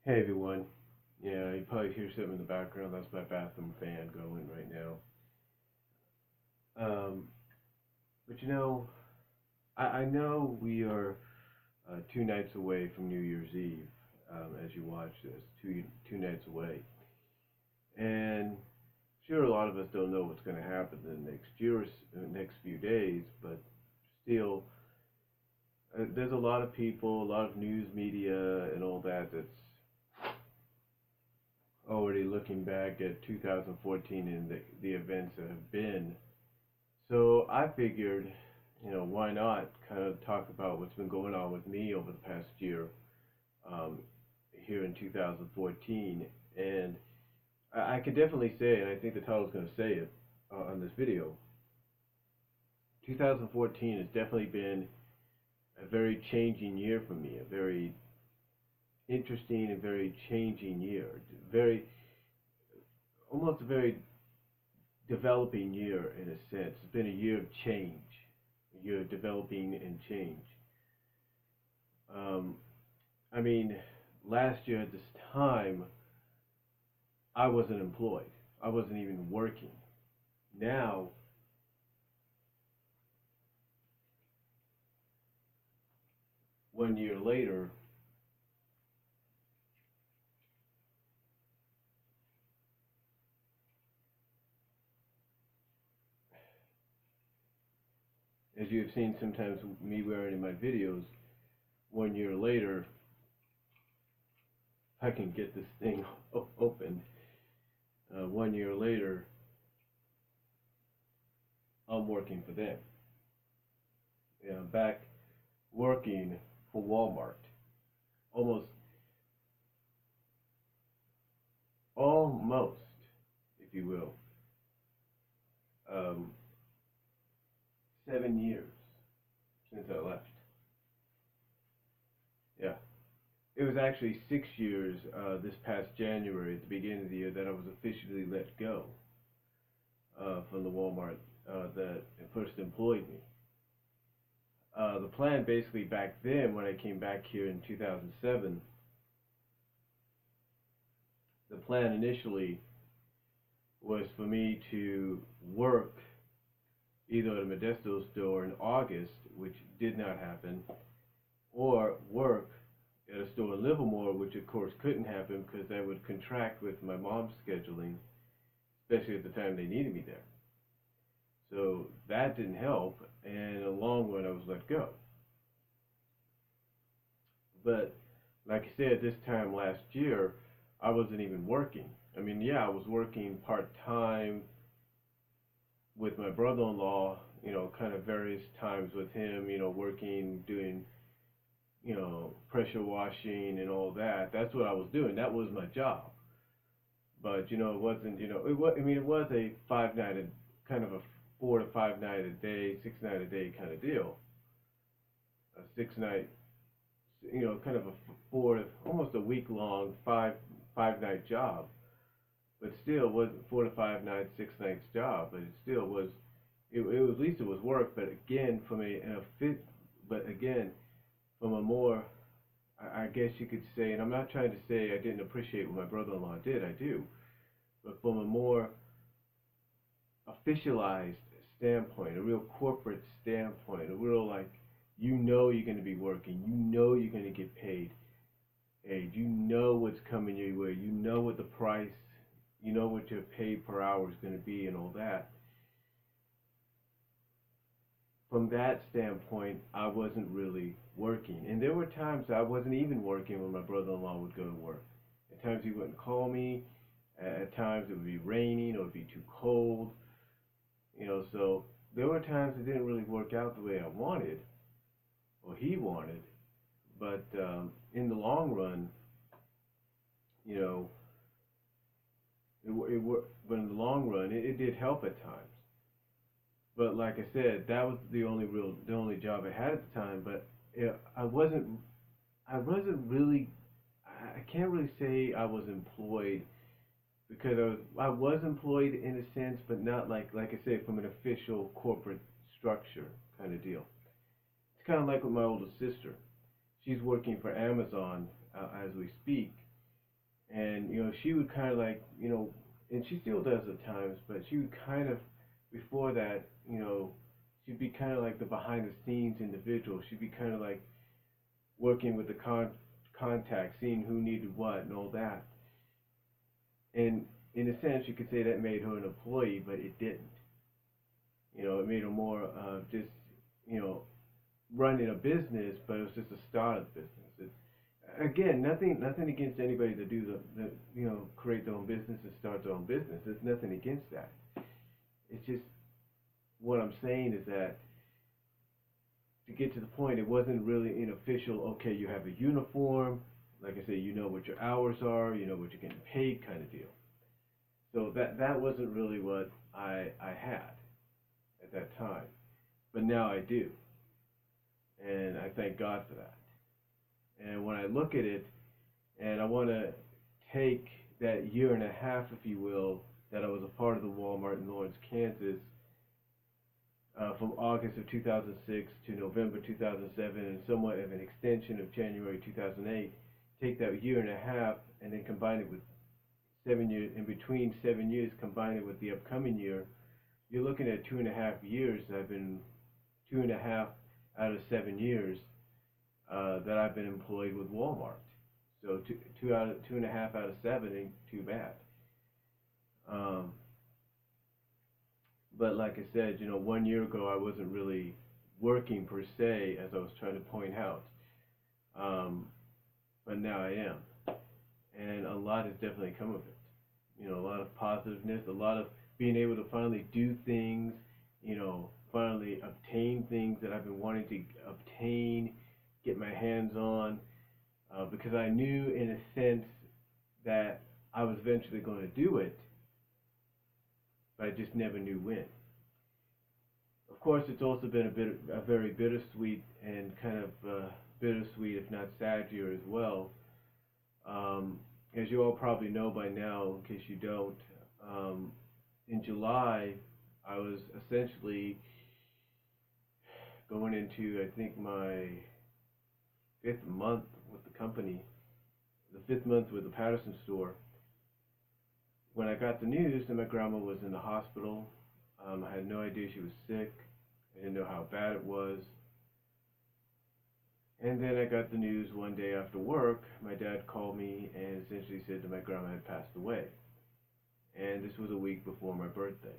Hey everyone. Yeah, you probably hear something in the background. That's my bathroom fan going right now. Um, but I know we are 2 nights away from New Year's Eve. As you watch this, two nights away, and sure, a lot of us don't know what's going to happen in the next few days, but still, there's a lot of people, a lot of news media, and all that that's already looking back at 2014 and the events that have been. So I figured, why not kind of talk about what's been going on with me over the past year um, here in 2014. And I could definitely say, and I think the title's going to say it on this video, 2014 has definitely been a very changing year for me, a very interesting and very changing year. Very, almost a very developing year in a sense. It's been a year of change, a year of developing and change. Um, I mean, last year at this time, I wasn't employed. I wasn't even working. Now, one year later, as you have seen sometimes me wearing in my videos, one year later, I can get this thing open. One year later, I'm working for them. Back working for Walmart. Almost, almost, if you will, um, 7 years since I left. Yeah. It was actually 6 years this past January, at the beginning of the year, that I was officially let go from the Walmart that first employed me. The plan basically back then, when I came back here in 2007, the plan initially was for me to work either at a Modesto store in August, which did not happen, or work at a store in Livermore, which of course couldn't happen because that would contract with my mom's scheduling, especially at the time they needed me there. So that didn't help, and in the long run, I was let go. But like I said, this time last year, I wasn't even working. I mean, yeah, I was working part time with my brother-in-law, kind of various times with him, working, doing, pressure washing and all that. That's what I was doing. That was my job. But it wasn't. It was. I mean, it was a 5 night, kind of a 4 to 5 night a day, 6 night a day kind of deal. A 6 night, kind of a four, almost a week long, five night job. But still, it wasn't 4 to 5 nights, 6 nights job. But it still was. It was, at least it was work. But again, from a fit. But again, from a more, I guess you could say, and I'm not trying to say I didn't appreciate what my brother-in-law did. I do. But from a more officialized standpoint, a real corporate standpoint, a real like, you're going to be working, you're going to get paid, and you know what's coming your way, you know what the price, you know what your pay per hour is going to be, and all that. From that standpoint, I wasn't really working, and there were times I wasn't even working when my brother-in-law would go to work. At times he wouldn't call me. At times it would be raining or it would be too cold. So there were times it didn't really work out the way I wanted or he wanted, but in the long run, you know, but in the long run, it did help at times. But like I said, that was the only job I had at the time. But I wasn't really, I can't really say I was employed because I was employed in a sense, but not like I said, from an official corporate structure kind of deal. It's kind of like with my older sister. She's working for Amazon as we speak, And she would kind of like, and she still does at times, but she would kind of, before that, she'd be kind of like the behind the scenes individual. She'd be kind of like working with the contact, seeing who needed what and all that. And in a sense, you could say that made her an employee, but it didn't. It made her more just, you know, running a business, but it was just the start of the business. It's, again, nothing against anybody to do the create their own business and start their own business. There's nothing against that. It's just what I'm saying is that to get to the point, it wasn't really an official. Okay, you have a uniform. Like I said, you know what your hours are. You know what you're getting paid, kind of deal. So that wasn't really what I had at that time, but now I do, and I thank God for that. And when I look at it, and I want to take that year and a half, if you will, that I was a part of the Walmart in Lawrence, Kansas, from August of 2006 to November 2007, and somewhat of an extension of January 2008, take that year and a half and then combine it with 7 years, in between 7 years, combine it with the upcoming year, you're looking at 2.5 years. I've been 2.5 out of 7 years that I've been employed with Walmart. So 2.5 out of 7 ain't too bad. Um, but like I said, 1 year ago I wasn't really working per se, as I was trying to point out. Um, but now I am, and a lot has definitely come of it. A lot of positiveness, a lot of being able to finally do things, finally obtain things that I've been wanting to obtain, get my hands on, because I knew in a sense that I was eventually going to do it, but I just never knew when. Of course, it's also been a very bittersweet and kind of bittersweet, if not sad year as well. As you all probably know by now, in case you don't, um, in July, I was essentially going into, I think, my 5th month with the company, the 5th month with the Patterson store, when I got the news that my grandma was in the hospital. I had no idea she was sick. I didn't know how bad it was. And then I got the news one day after work. My dad called me and essentially said that my grandma had passed away. And this was a week before my birthday.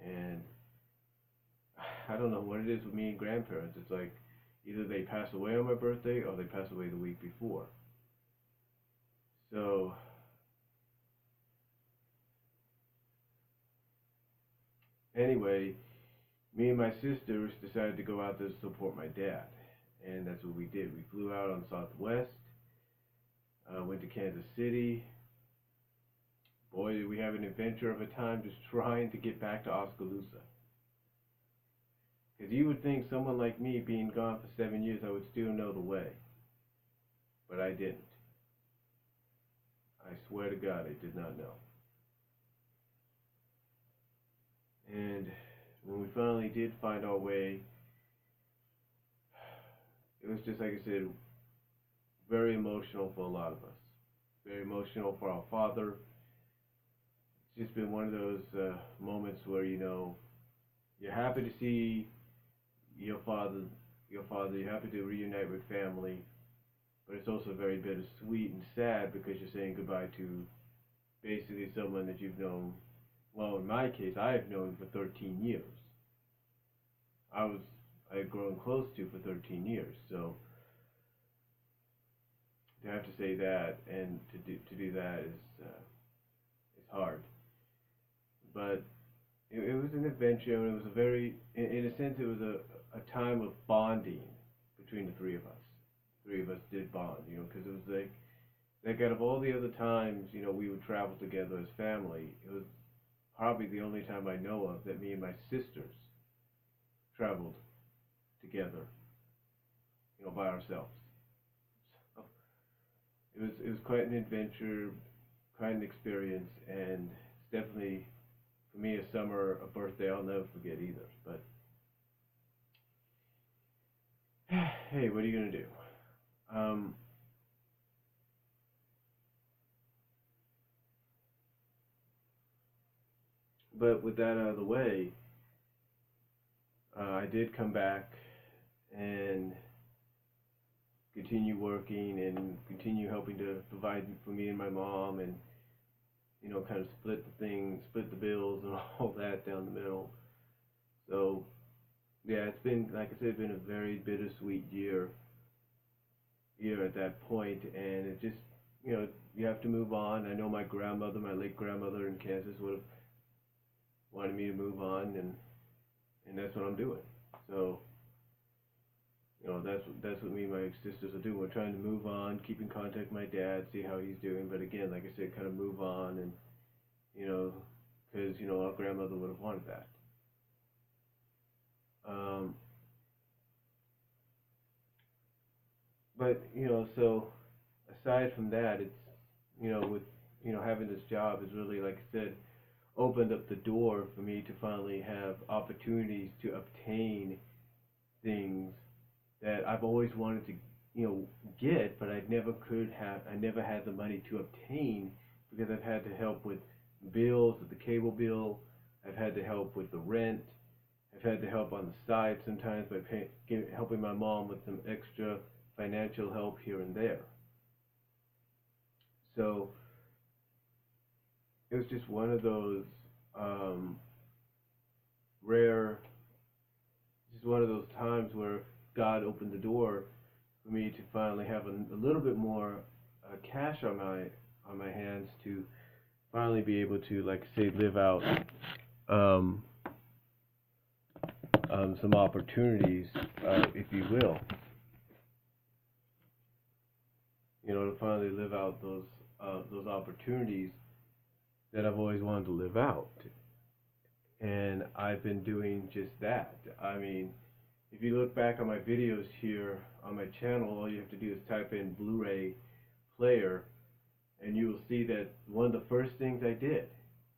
And I don't know what it is with me and grandparents. It's like either they pass away on my birthday or they pass away the week before. So anyway, me and my sisters decided to go out there to support my dad. And that's what we did. We flew out on Southwest, went to Kansas City. Boy, did we have an adventure of a time just trying to get back to Oskaloosa. Because you would think someone like me being gone for 7 years, I would still know the way. But I didn't. I swear to God, I did not know. And when we finally did find our way, it was just like I said, very emotional for a lot of us. Very emotional for our father. It's just been one of those moments where you're happy to see your father. You're happy to reunite with family, but it's also very bittersweet and sad because you're saying goodbye to basically someone that you've known. Well, in my case, I have known for 13 years. I had grown close to for 13 years. So to have to say that and to do that is hard. But it was an adventure, and it was a very, in a sense, it was a time of bonding between the three of us. The three of us did bond, because it was like out of all the other times, we would travel together as family, it was probably the only time I know of that me and my sisters traveled together, by ourselves. So it was quite an adventure, quite an experience, and it's definitely for me a summer, a birthday I'll never forget either. But hey, what are you gonna do? Um, But with that out of the way, I did come back and continue working and continue helping to provide for me and my mom, and kind of split the bills and all that down the middle. So yeah, it's been, like I said, it's been a very bittersweet year at that point, and it just, you have to move on. I know my grandmother, my late grandmother in Kansas, would have wanted me to move on, and that's what I'm doing. So that's what me and my sisters are doing. We're trying to move on, keep in contact with my dad, see how he's doing. But again, like I said, kind of move on, and because our grandmother would have wanted that. Um, but so aside from that, it's with having this job is really, like I said, opened up the door for me to finally have opportunities to obtain things that I've always wanted to, get, but I never had the money to obtain, because I've had to help with bills, with the cable bill, I've had to help with the rent, I've had to help on the side sometimes by helping my mom with some extra financial help here and there. So it was just one of those um, rare, just one of those times where God opened the door for me to finally have a little bit more cash on my hands to finally be able to, like I say, live out um, some opportunities, if you will. To finally live out those opportunities that I've always wanted to live out, and I've been doing just that. I mean, if you look back on my videos here on my channel, all you have to do is type in Blu-ray player, and you will see that one of the first things I did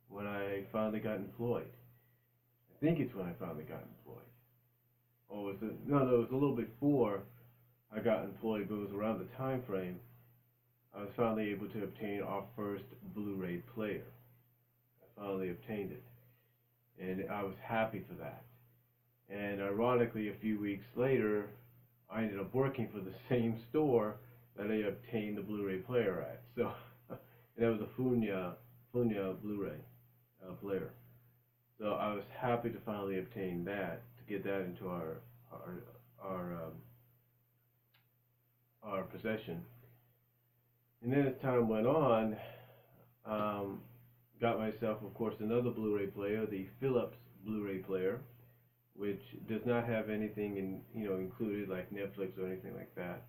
when I finally got employed, I think it's when I finally got employed, or was it, no, it was a little before I got employed, but it was around the time frame I was finally able to obtain our first Blu-ray player. I finally obtained it, and I was happy for that. And ironically, a few weeks later, I ended up working for the same store that I obtained the Blu-ray player at. So and that was a Funya Blu-ray player. So I was happy to finally obtain that, to get that into our possession. And then as time went on, got myself, of course, another Blu-ray player, the Philips Blu-ray player, which does not have anything included like Netflix or anything like that.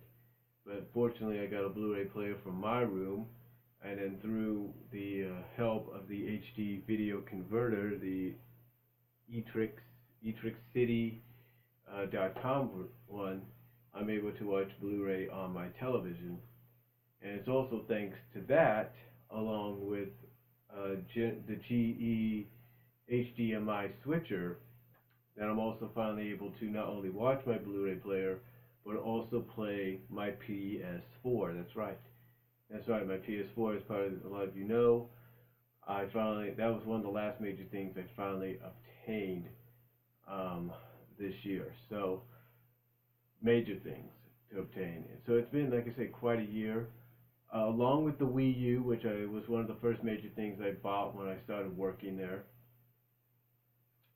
But fortunately, I got a Blu-ray player for my room, and then through the help of the HD video converter, the eTrixCity.com one, I'm able to watch Blu-ray on my television. And it's also thanks to that, along with the GE HDMI switcher, that I'm also finally able to not only watch my Blu-ray player, but also play my PS4. That's right, my PS4, as part of, a lot of you know, that was one of the last major things I finally obtained this year. So, major things to obtain. So it's been, like I said, quite a year. Along with the Wii U, which was one of the first major things I bought when I started working there.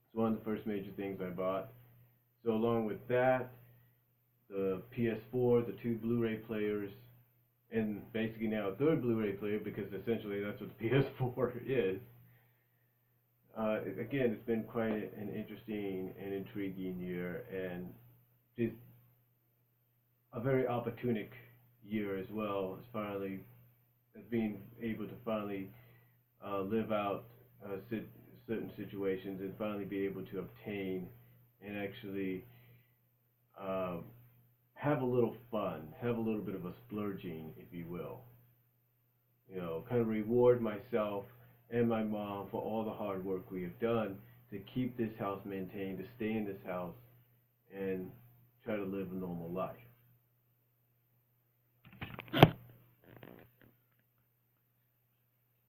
It's one of the first major things I bought. So along with that, the PS4, the two Blu-ray players, and basically now a third Blu-ray player, because essentially that's what the PS4 is. Again, it's been quite an interesting and intriguing year, and just a very opportunic year as well, as being able to finally live out certain situations, and finally be able to obtain and actually have a little fun, have a little bit of a splurging, if you will. Kind of reward myself and my mom for all the hard work we have done to keep this house maintained, to stay in this house, and try to live a normal life.